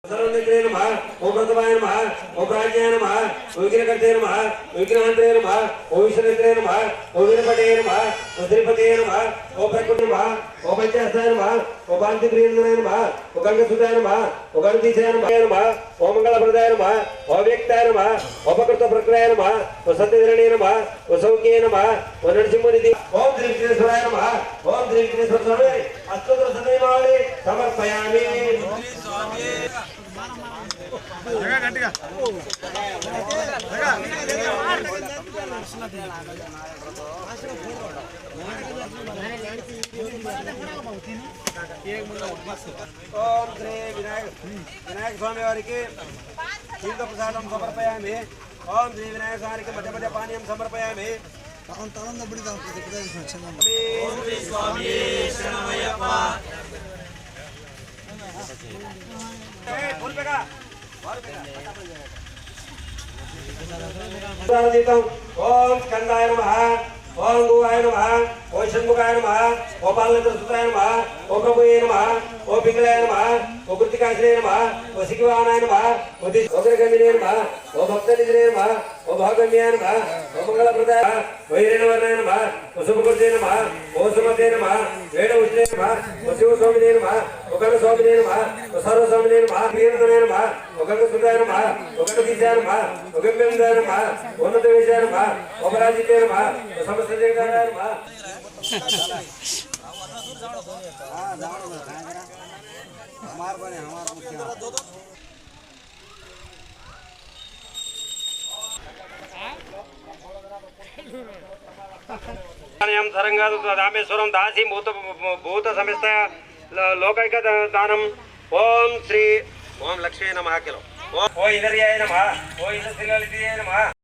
ओम प्रथमाय नमः ओम प्राज्ञाय नमः ओम विघ्नकर्ते नमः ओम विघ्नहन्त्रे नमः ओम विश्वनेत्रे नमः ओम वीरपते नमः ओम श्रीपते नमः ओम प्रकृति नमः ओम पंचहस्ताय नमः ओम पांचप्रियंजनाय नमः ओम गंगसुताय नमः ओम गणतीशाय नमः ओम मंगलप्रदाय नमः ओम व्यक्ताय नमः ओम प्रकृतप्रकृताय नमः ओम सत्यधरणे नमः ओम सौख्ये नमः ओम नरसिंहनिधि ओम श्री विघ्नेश्वराय नमः ओम श्री विघ्नेश्वर स्वामी अष्टोत्तर शतनामावली समर्पयामि गंटिगा ओम श्री विनायक स्वामी वारिकी तीर्थ प्रसादं समर्पयामि ओम श्री विनायक स्वामी वारिकी मध्य मध्य पानीयं समर्पयामि तान तान बड़ी दाम ओम श्री स्वामी शरणमयप्पा ओम स्कंदाय नमः ओम गुहाय नमः ओम षण्मुखाय नमः ओम पालनेत्रसुताय नमः ओम प्रभुये नमः ओम पिंगलाय नमः ओम कृतिकाश्रये नमः ओम सिकिवाहनाय नमः ओम दिग्गजगमिने नमः ओम भक्तनिधे नमः ओम भागम्याय नमः ओम मंगलप्रदाय ओम हिरण्यवर्णाय नमः ओम शुभकृते नमः ओम सुमते नमः वेणुष्णे नमः ओम शिवस्वामिने नमः ओम गणस्वामिने नमः ओम सर्वस्वामिने नमः प्रियंतने नमः ओम गंगसुताय नमः ओम गणतीशाय नमः ओम गम्यंदाय नमः ओम नतवेशाय नमः ओम पराजिते नमः ओम समस्त जगदाय नमः हमार बने हमार रामेश्वरम दासी भूत समिस्त लोकैक दानम ओम श्री ओम लक्ष्मी नमः किलो ओम इंद्रियाय नमः ओम इंद्रशीललिताय नमः